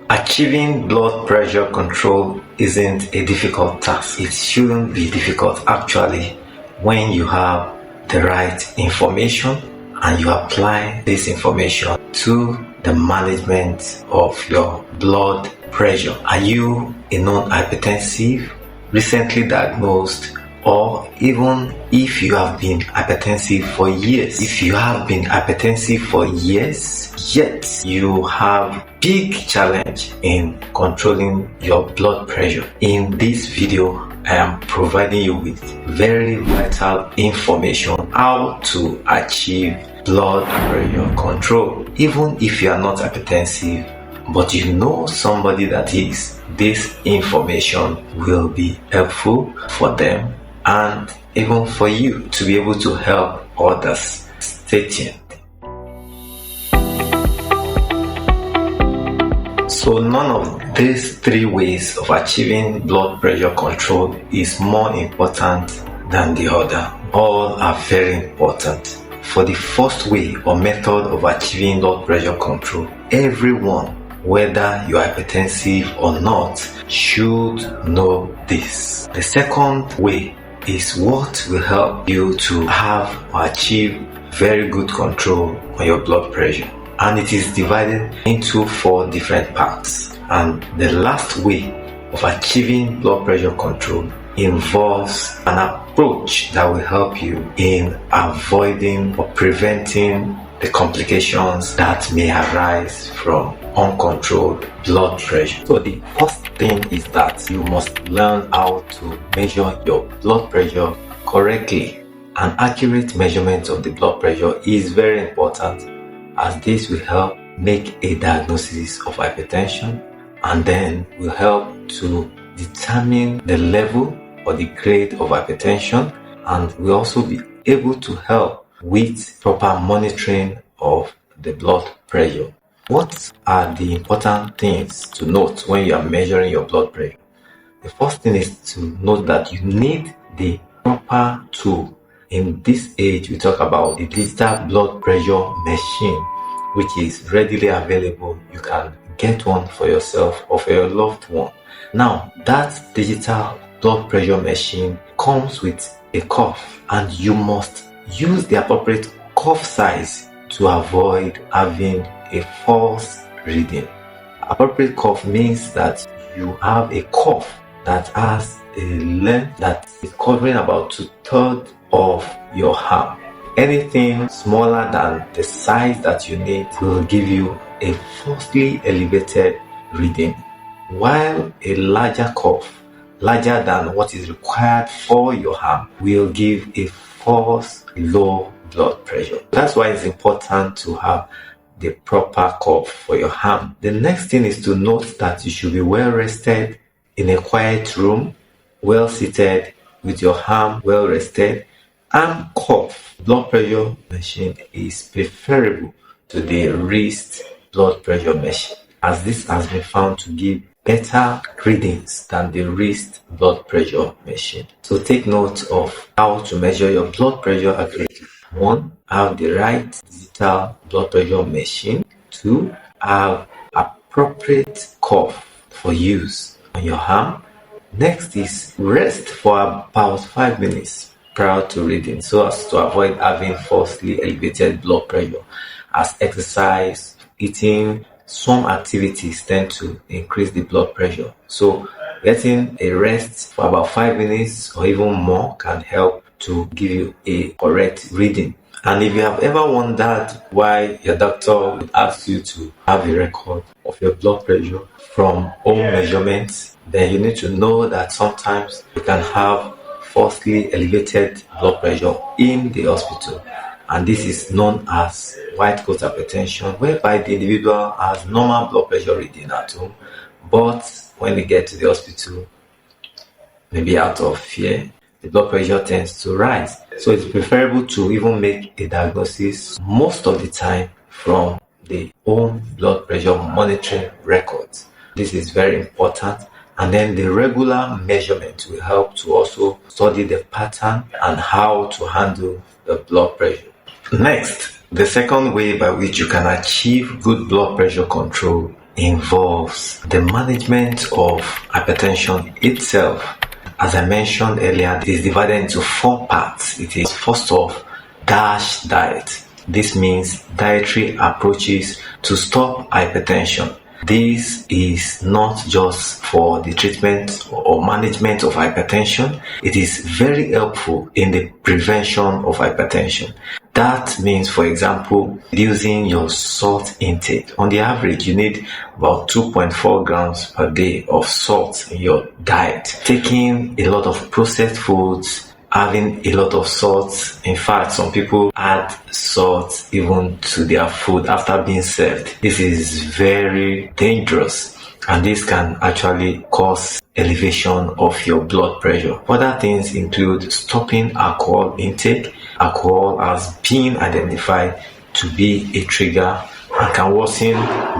Achieving blood pressure control isn't a difficult task. It shouldn't be difficult actually when you have the right information and you apply this information to the management of your blood pressure. Are you a non-hypertensive, recently diagnosed, or even if you have been hypertensive for years? If you have been hypertensive for years, yet you have big challenge in controlling your blood pressure, in this video I am providing you with very vital information how to achieve blood pressure control. Even if you are not hypertensive but you know somebody that is, this information will be helpful for them and even for you to be able to help others. Stay tuned. So none of these three ways of achieving blood pressure control is more important than the other. All are very important. For the first way or method of achieving blood pressure control, everyone, whether you are hypertensive or not, should know this. The second way is what will help you to have or achieve very good control on your blood pressure, and it is divided into 4 different parts. And the last way of achieving blood pressure control involves an approach that will help you in avoiding or preventing the complications that may arise from uncontrolled blood pressure. So the first thing is that you must learn how to measure your blood pressure correctly. An accurate measurement of the blood pressure is very important, as this will help make a diagnosis of hypertension and then will help to determine the level or the grade of hypertension, and will also be able to help with proper monitoring of the blood pressure. What are the important things to note when you are measuring your blood pressure? The first thing is to note that you need the proper tool. In this age, we talk about the digital blood pressure machine, which is readily available. You can get one for yourself or for your loved one. Now, that digital blood pressure machine comes with a cuff, and you must use the appropriate cuff size to avoid having a false reading. Appropriate cuff means that you have a cuff that has a length that is covering about 2/3 of your arm. Anything smaller than the size that you need will give you a falsely elevated reading, while a larger cuff, larger than what is required for your arm, will give a false low blood pressure. That's why it's important to have the proper cuff for your arm. The next thing is to note that you should be well rested in a quiet room, well seated with your arm well rested. Arm cuff blood pressure machine is preferable to the wrist blood pressure machine, as this has been found to give better readings than the wrist blood pressure machine. So take note of how to measure your blood pressure accurately. 1. Have the right digital blood pressure machine. 2. Have appropriate cuff for use on your arm. Next is rest for about 5 minutes prior to reading, so as to avoid having falsely elevated blood pressure, as exercise, eating, some activities tend to increase the blood pressure. So getting a rest for about 5 minutes or even more can help to give you a correct reading. And if you have ever wondered why your doctor would ask you to have a record of your blood pressure from home measurements, then you need to know that sometimes you can have falsely elevated blood pressure in the hospital, and this is known as white coat hypertension, whereby the individual has normal blood pressure reading at home, but when they get to the hospital, maybe out of fear, the blood pressure tends to rise. So it's preferable to even make a diagnosis most of the time from the home blood pressure monitoring records. This is very important. And then the regular measurement will help to also study the pattern and how to handle the blood pressure. Next, the second way by which you can achieve good blood pressure control involves the management of hypertension itself. As I mentioned earlier, it is divided into 4 parts. It is first off, DASH diet. This means dietary approaches to stop hypertension. This is not just for the treatment or management of hypertension. It is very helpful in the prevention of hypertension. That means, for example, reducing your salt intake. On the average, you need about 2.4 grams per day of salt in your diet. Taking a lot of processed foods, having a lot of salt. In fact, some people add salt even to their food after being served. This is very dangerous, and this can actually cause elevation of your blood pressure. Other things include stopping alcohol intake. Alcohol has been identified to be a trigger and can worsen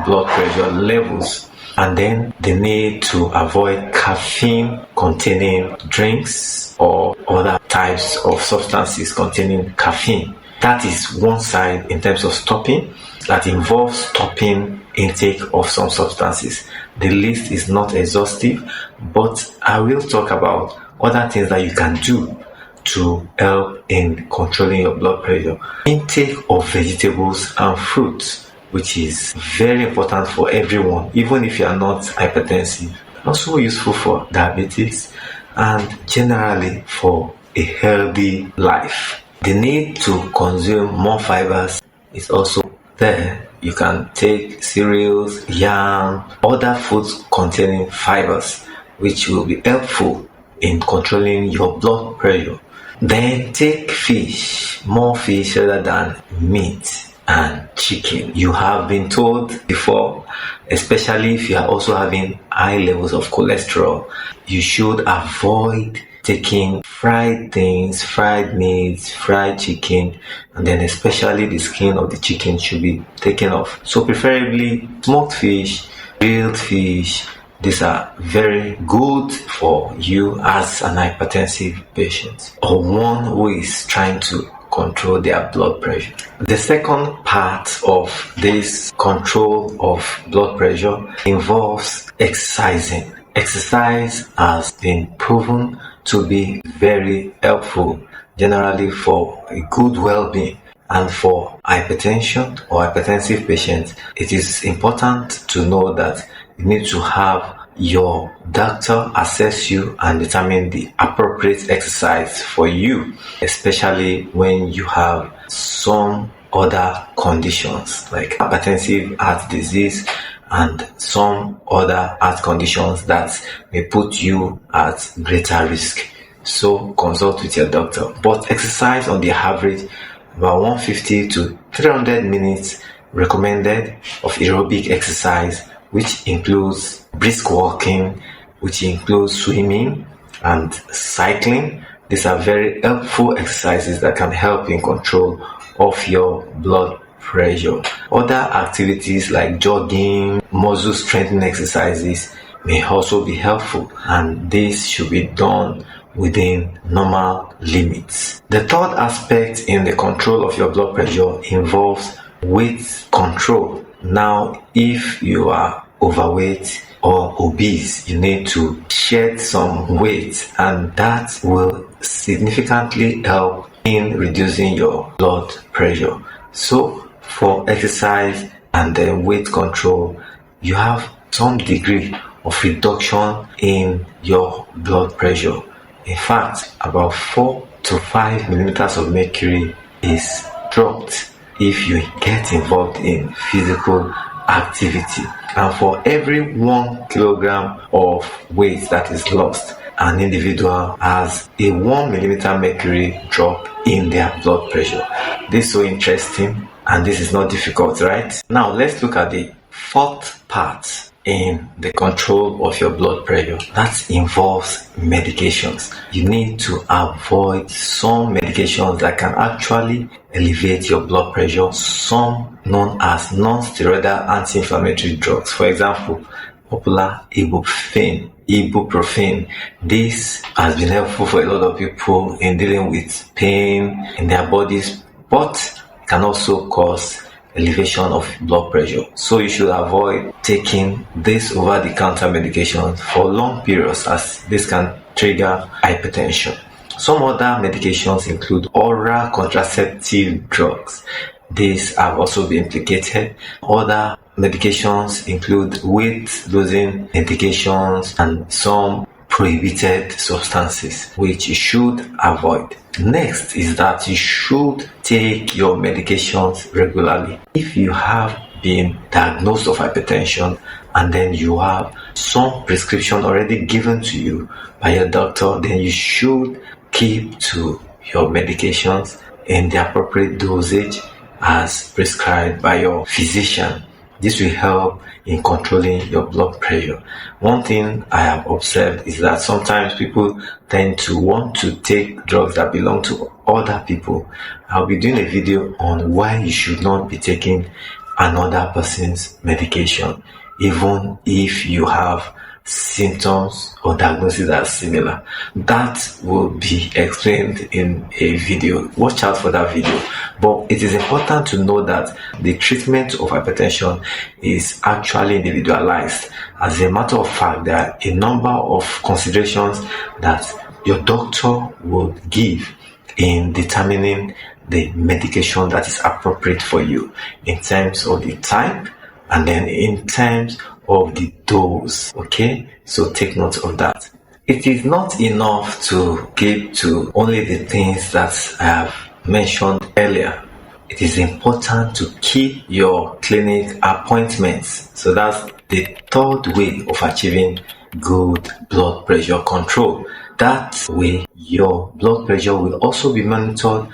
blood pressure levels. And then the need to avoid caffeine containing drinks or other types of substances containing caffeine. That is one side in terms of stopping. That involves stopping intake of some substances. The list is not exhaustive, but I will talk about other things that you can do to help in controlling your blood pressure. Intake of vegetables and fruits, which is very important for everyone, even if you are not hypertensive. Also useful for diabetics and generally for a healthy life. The need to consume more fibers is also there. You can take cereals, yam, other foods containing fibers, which will be helpful in controlling your blood pressure. Then take fish, more fish rather than meat and chicken. You have been told before, especially if you are also having high levels of cholesterol, you should avoid taking fried things, fried meats, fried chicken, and then especially the skin of the chicken should be taken off. So preferably smoked fish, grilled fish. These are very good for you as an hypertensive patient or one who is trying to control their blood pressure. The second part of this control of blood pressure involves exercising. Exercise has been proven to be very helpful generally for a good well-being. And for hypertension or hypertensive patients, it is important to know that you need to have your doctor assess you and determine the appropriate exercise for you, especially when you have some other conditions like hypertensive heart disease and some other heart conditions that may put you at greater risk. So consult with your doctor. But exercise on the average about 150 to 300 minutes recommended of aerobic exercise, which includes brisk walking, which includes swimming and cycling. These are very helpful exercises that can help in control of your blood pressure. Other activities like jogging, muscle strengthening exercises may also be helpful, and this should be done within normal limits. The third aspect in the control of your blood pressure involves weight control. Now, if you are overweight or obese, you need to shed some weight, and that will significantly help in reducing your blood pressure. So for exercise and then weight control, you have some degree of reduction in your blood pressure. In fact, about 4 to 5 millimeters of mercury is dropped if you get involved in physical activity. And for every 1 kilogram of weight that is lost, an individual has a 1 millimeter mercury drop in their blood pressure. This is so interesting, and this is not difficult, right? Now let's look at the fourth part in the control of your blood pressure. That involves medications. You need to avoid some medications that can actually elevate your blood pressure, some known as non-steroidal anti-inflammatory drugs. For example, popular ibuprofen. This has been helpful for a lot of people in dealing with pain in their bodies, but can also cause elevation of blood pressure. So you should avoid taking this over-the-counter medication for long periods, as this can trigger hypertension. Some other medications include oral contraceptive drugs. These have also been implicated. Other medications include weight losing medications and some prohibited substances, which you should avoid. Next is that you should take your medications regularly. If you have been diagnosed of hypertension and then you have some prescription already given to you by your doctor, then you should keep to your medications in the appropriate dosage as prescribed by your physician. This will help in controlling your blood pressure. One thing I have observed is that sometimes people tend to want to take drugs that belong to other people. I'll be doing a video on why you should not be taking another person's medication, even if you have symptoms or diagnoses that are similar. That will be explained in a video. Watch out for that video. But it is important to know that the treatment of hypertension is actually individualized. As a matter of fact, there are a number of considerations that your doctor would give in determining the medication that is appropriate for you, in terms of the type and then in terms of the dose. Okay, so take note of that. It is not enough to keep to only the things that I have mentioned earlier. It is important to keep your clinic appointments. So that's the third way of achieving good blood pressure control. That way your blood pressure will also be monitored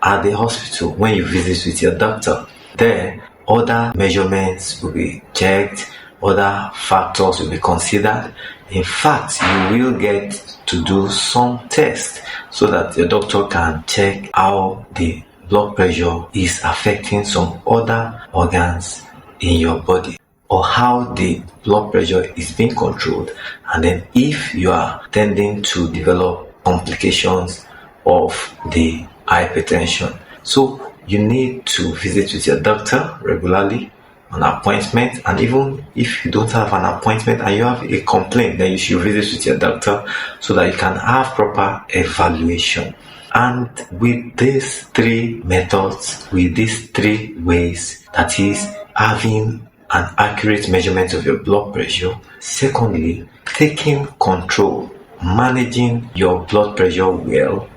at the hospital when you visit with your doctor. There, other measurements will be checked, other factors will be considered. In fact, you will get to do some tests so that your doctor can check how the blood pressure is affecting some other organs in your body, or how the blood pressure is being controlled, and then if you are tending to develop complications of the hypertension. So you need to visit with your doctor regularly on appointment, and even if you don't have an appointment and you have a complaint, then you should visit with your doctor so that you can have proper evaluation. And with these three methods, with these three ways, that is having an accurate measurement of your blood pressure, secondly, taking control, managing your blood pressure well,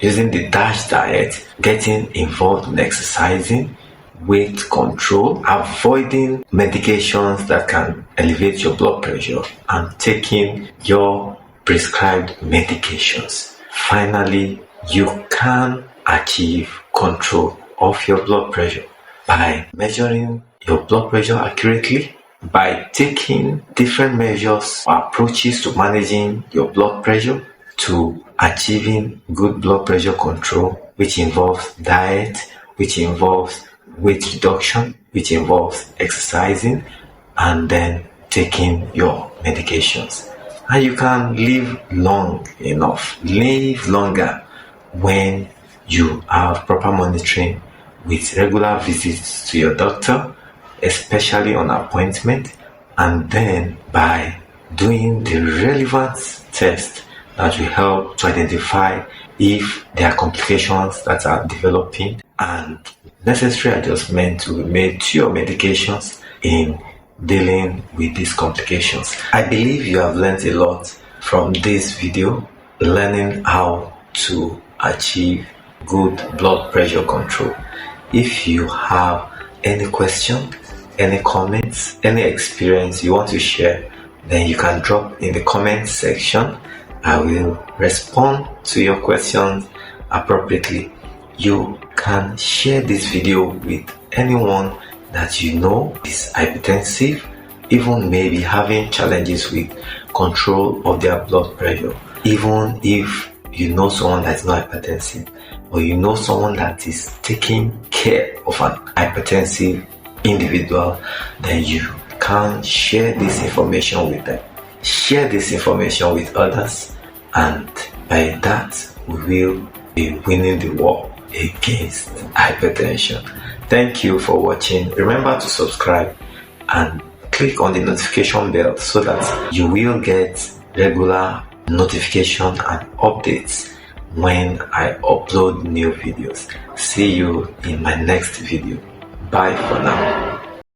using the DASH diet, getting involved in exercising, weight control, avoiding medications that can elevate your blood pressure, and taking your prescribed medications. Finally, you can achieve control of your blood pressure by measuring your blood pressure accurately, by taking different measures or approaches to managing your blood pressure, to achieving good blood pressure control, which involves diet, which involves weight reduction, which involves exercising, and then taking your medications. And you can live long enough, live longer, when you have proper monitoring with regular visits to your doctor, especially on appointment, and then by doing the relevant test that will help to identify if there are complications that are developing, and necessary adjustments will be made to your medications in dealing with these complications. I believe you have learned a lot from this video, learning how to achieve good blood pressure control. If you have any question, any comments, any experience you want to share, then you can drop in the comment section. I will respond to your questions appropriately. You can share this video with anyone that you know is hypertensive, even maybe having challenges with control of their blood pressure. Even if you know someone that's not hypertensive, or you know someone that is taking care of an hypertensive individual, then you can share this information with them. Share this information with others, and by that we will be winning the war against hypertension. Thank you for watching. Remember to subscribe and click on the notification bell so that you will get regular notification and updates when I upload new videos. See you in my next video. Bye for now.